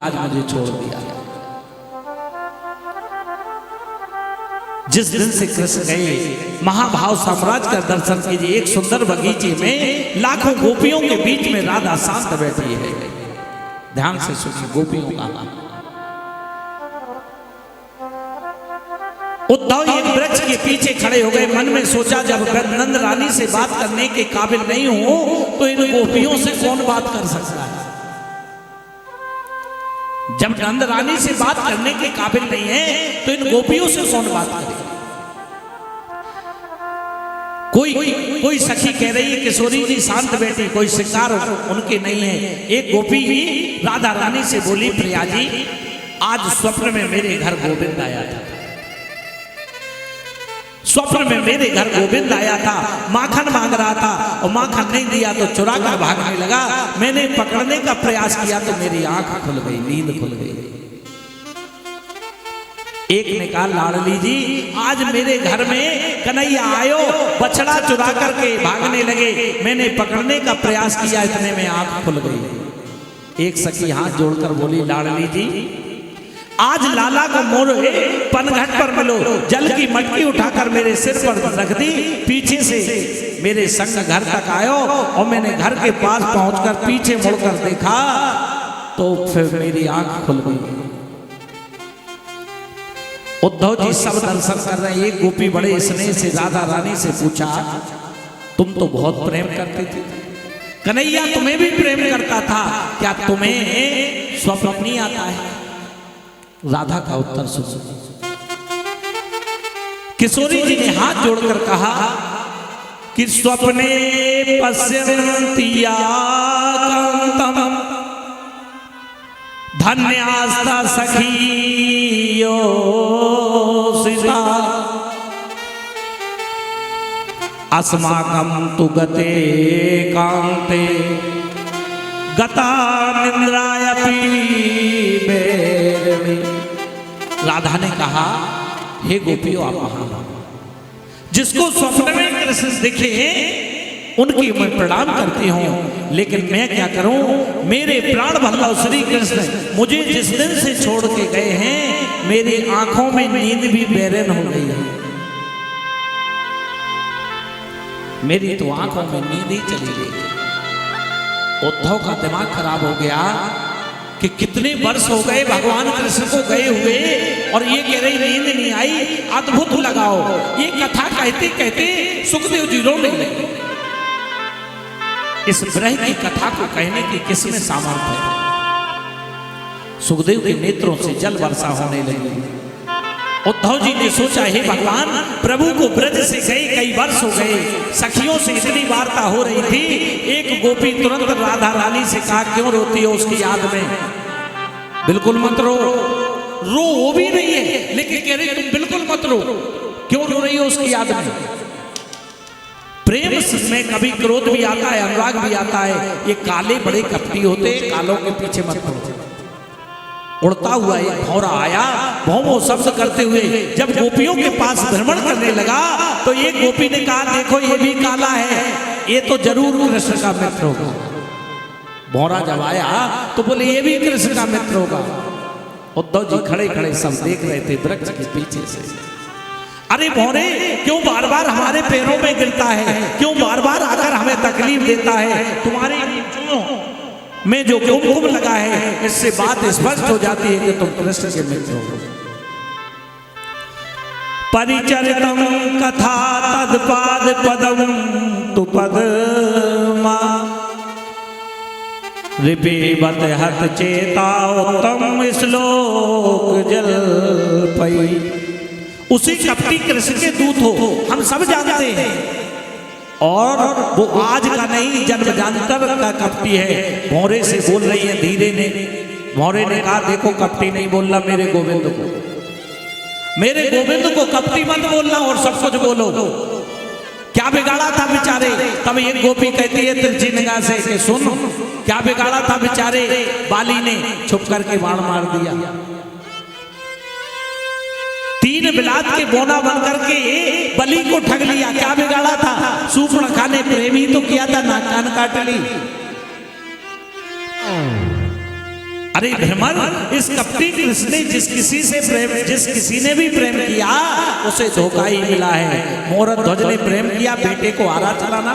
आज मुझे छोड़ दिया। जिस दिन से कृष्ण गए महाभाव साम्राज्य का दर्शन कीजिए। एक सुंदर बगीचे में लाखों गोपियों के बीच में राधा शांत बैठी है। ध्यान से सुनिए गोपियों का। उद्धव एक वृक्ष के पीछे खड़े हो गए। मन में सोचा जब नंद रानी से बात करने के काबिल नहीं हूं तो इन गोपियों से कौन बात कर सकता है। जब नंद रानी से बात करने के काबिल नहीं है तो इन गोपियों से कौन बात करे। कोई सखी कह रही है किशोरी जी शांत बैठी, कोई शिकार उनके नहीं है। एक गोपी ही राधा रानी से बोली प्रिया जी आज स्वप्न में मेरे घर गोविंद आया था। स्वप्न में मेरे घर गोविंद आया था, माखन मांग रहा था और माखन नहीं दिया तो चुरा कर भागने लगा। मैंने पकड़ने का प्रयास किया तो मेरी आंख खुल गई, नींद खुल गई। एक ने कहा लाडली जी आज मेरे घर में कन्हैया आयो, बछड़ा चुरा करके भागने लगे, मैंने पकड़ने का प्रयास किया, इतने में आंख खुल गई। एक सखी हाथ जोड़कर बोली लाडली जी आज लाला को मोड़े पनघट पर मिलो, जल की मटकी उठाकर मेरे सिर पर रख दी, पीछे से मेरे संग घर तक आयो और मैंने घर के पास पहुंचकर पीछे मुड़कर देखा तो फिर मेरी आंख खुल गई। उद्धव जी सब दर्शन कर रहे हैं। एक गोपी बड़े स्नेह से राधा रानी से पूछा तुम तो बहुत प्रेम करते थे, कन्हैया तुम्हें भी प्रेम करता था, क्या तुम्हें स्वप्न नहीं आता है। राधा का उत्तर सुनो। किशोरी जी ने हाथ जोड़कर कहा कि स्वप्ने पश्यन्त्या कांतम धन्यास्ता सखियो सीता अस्माकं तु गते कांते गता निद्रायपि बेरमि। राधा ने कहा हे गोपियों आप महान, जिसको स्वप्न में कृष्ण दिखे उनकी मैं प्रणाम करती हूँ, लेकिन मैं क्या करूं, मेरे प्राण वल्लभ श्री कृष्ण मुझे जिस दिन से छोड़ के गए हैं मेरी आंखों में नींद भी बेरैन हो गई है। मेरी तो आंखों में नींद ही चली गई। उद्धव का दिमाग खराब हो गया कि कितने वर्ष हो गए भगवान कृष्ण को गए हुए और ये कह रही नींद नहीं आई, अद्भुत लगाओ। ये कथा कहते कहते सुखदेव जी रोने लगे। इस ग्रह की कथा को कहने की किसमें सामर्थ्य है। सुखदेव के नेत्रों से जल वर्षा होने लगी। उद्धव जी ने सोचा हे भगवान प्रभु को ब्रज से गए कई वर्ष हो गए, सखियों से इतनी वार्ता हो रही थी। एक गोपी तुरंत राधा रानी से कहा क्यों रोती हो उसकी याद में। बिल्कुल मत रो, रो वो भी नहीं है लेकिन कह रही तुम बिल्कुल मत रो, क्यों रो रही हो उसकी याद में। प्रेम में कभी क्रोध भी आता है, अनुराग भी आता है। ये काले बड़े कपटी होते, कालों के पीछे मत पड़ो। उड़ता हुआ एक भौरा आया, भौं शब्द करते हुए जब गोपियों के पास भ्रमण करने लगा तो एक गोपी ने कहा देखो ये भी काला है, ये तो जरूर कृष्ण का मित्र होगा। भौरा जब आया तो बोले ये भी कृष्ण का मित्र होगा। उद्धव जी खड़े खड़े सब देख रहे थे वृक्ष के पीछे से। अरे भौरे क्यों बार बार हमारे पैरों में गिरता है, क्यों बार बार आकर हमें तकलीफ देता है। तुम्हारे में जो कुमकुम लगा है इससे बात स्पष्ट हो जाती है कि तुम कृष्ण के मित्र हो। परिचरितम कथा तदपाद पदम तु पदमा रिपेवत हत चेता उत्तम श्लोक जल पई। उसी कपटी कृष्ण के दूत हो हम सब जानते हैं, और वो आज का नहीं जन्म जन्मांतर का कपटी है। भौरे से बोल रही है धीरे ने। भौरे ने कहा देखो कपटी नहीं बोलना, मेरे गोविंद को कपटी मत बोलना और सब कुछ बोलो। क्या बिगाड़ा था बेचारे। तब एक गोपी कहती है तिरछी निगाह से कि सुन क्या बिगाड़ा था बेचारे बाली ने, छुप करके बाण मार दिया। तीन बिलात के बोना बन करके बलि को ठग लिया। क्या बिगाड़ा था, सूर्पणखा ने प्रेम ही तो किया था, नाक कान काट ली। अरे भ्रमर, इस कपटी कृष्ण ने जिस किसी ने भी प्रेम किया उसे धोखा ही मिला है। मोरत ध्वज ने प्रेम किया, बेटे को आरा चलाना।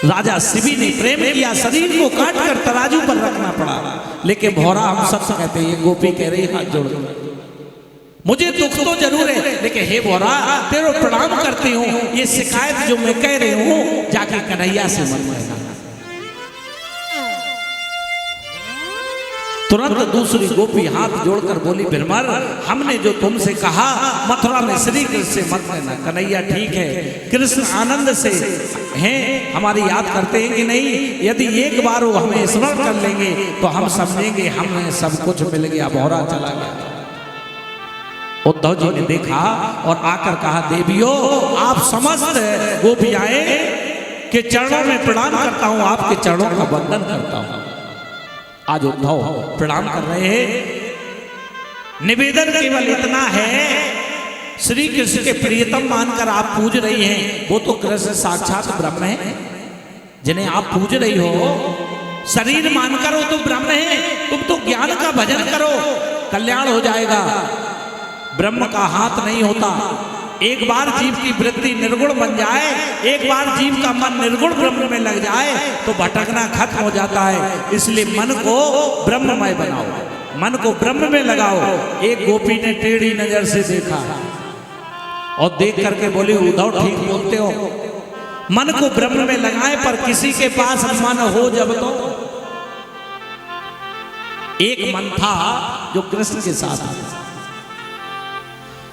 राजा शिवी ने प्रेम किया, शरीर को काट कर तराजू पर रखना पड़ा। लेकिन भौरा हम सब कहते हैं, ये गोपी कह रही हाथ जोड़, मुझे दुख तो जरूर है, लेकिन हे भौरा तेरे प्रणाम करती हूँ, ये शिकायत जो मैं कह रही हूँ जाके कन्हैया से मन में। तुरंत दूसरी गोपी हाथ जोड़कर बोली, भ्रमर हमने जो तुमसे कहा मथुरा में श्री कृष्ण से मत लेना। कन्हैया ठीक है, कृष्ण आनंद से हैं, हमारी याद करते हैं कि नहीं? यदि एक बार वो हमें स्मरण कर लेंगे तो हम समझेंगे हमें सब कुछ मिल गया, भौरा चला गया। उद्धव जी ने देखा और आकर कहा, देवियों आप समस्त गोपियाएं के चरणों में प्रणाम करता हूं, आपके चरणों का वंदन करता हूं। आज उद्धव प्रणाम कर रहे हैं। निवेदन केवल इतना है, श्री कृष्ण के प्रियतम मानकर आप पूज रही हैं, वो तो कृष्ण साक्षात ब्रह्म है जिन्हें आप पूज रही हो। शरीर मानकर वो तो ब्रह्म है, तुम तो ज्ञान का भजन करो, कल्याण हो जाएगा। ब्रह्म का हाथ नहीं होता। एक बार जीव की वृत्ति निर्गुण बन जाए, एक बार जीव का मन निर्गुण ब्रह्म में लग जाए तो भटकना खत्म हो जाता है। इसलिए मन को ब्रह्ममय बनाओ, मन को ब्रह्म में लगाओ। एक गोपी ने टेढ़ी नजर से देखा और देख करके बोली, उद्धव ठीक बोलते हो, मन को ब्रह्म में लगाए पर किसी के पास मन हो जब तो। एक मन था जो कृष्ण के साथ था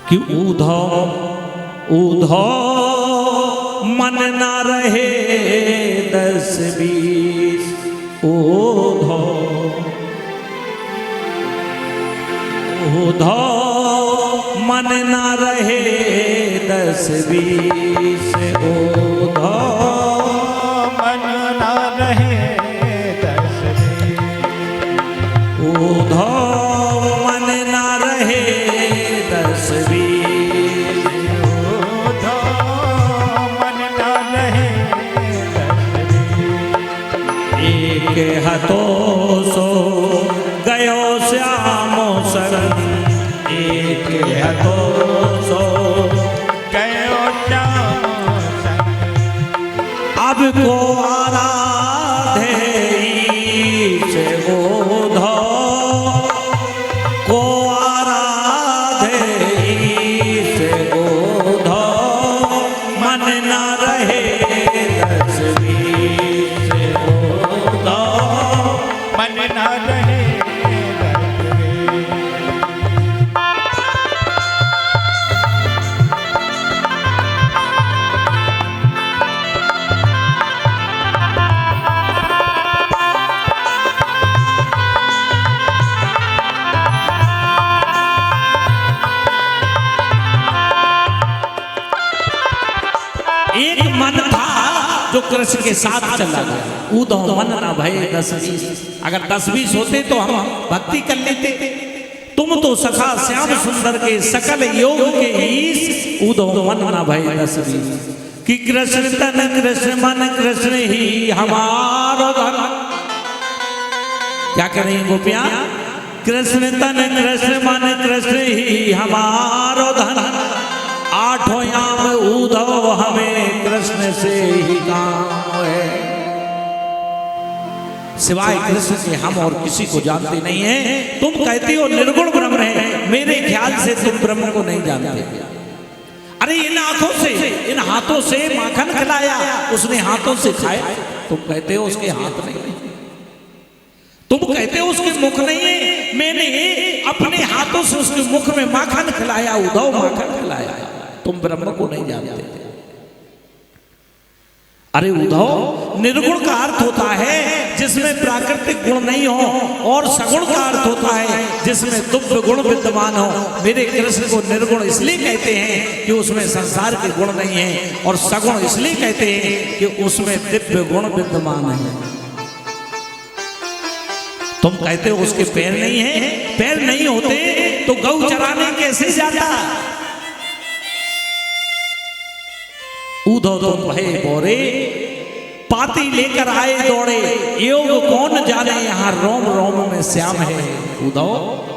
कि उद्धव मन ना रहे 10-20, उद्धव मन ना रहे 10-20, उद्धव मन ना रहे 10-20, उद्धव मन ना रहे 10-20, के हाथों सो गयो श्यामो शरण, एक हाथों सो गयो श्यामो शरण। अब को आराधे से उद्धव, को आराधे से उद्धव मन ना रहे 10-20, मन ना रहे 10-20। एक मन था जो कृष्ण के साथ चला गया। उद्धव मन ना भये 10-20, अगर 10-20 होते तो हम भक्ति कर लेते। तुम तो सखा श्याम सुंदर के सकल योग के ईश, उद्धव मन ना भये 10-20, कि कृष्ण तन कृष्ण मन कृष्ण ही हमारो धन। क्या कह रही गोपियां? कृष्ण तन कृष्ण मन कृष्ण ही हमारो धन, आठों याम उद्धव हमें कृष्ण से ही काम है। सिवाय कृष्ण के हम और किसी को जानते नहीं है। तुम कहते हो निर्गुण ब्रह्म है, मेरे ख्याल से तुम ब्रह्म को नहीं जानते। अरे इन आंखों से इन हाथों से माखन खिलाया, उसने हाथों से खाया, तुम कहते हो उसके हाथ नहीं है, तुम कहते हो उसके मुख नहीं है। मैंने अपने हाथों से उसके मुख में माखन खिलाया, उद्धव माखन खिलाया, तुम ब्रह्म को नहीं जानते। अरे उद्धव, निर्गुण का अर्थ होता है जिसमें प्राकृतिक गुण नहीं हो, और सगुण का अर्थ होता है जिसमें दिव्य गुण विद्यमान हो। मेरे कृष्ण को निर्गुण इसलिए कहते हैं कि उसमें संसार के गुण नहीं है, और सगुण इसलिए कहते हैं कि उसमें दिव्य गुण विद्यमान है। तुम कहते हो उसके पैर नहीं है, पैर नहीं होते तो गौ चराने कैसे जाता? उद्धव तुम भय बोरे पाती लेकर आए दौड़े, योग कौन जाने यहाँ रोम रोम में श्याम है। उद्धव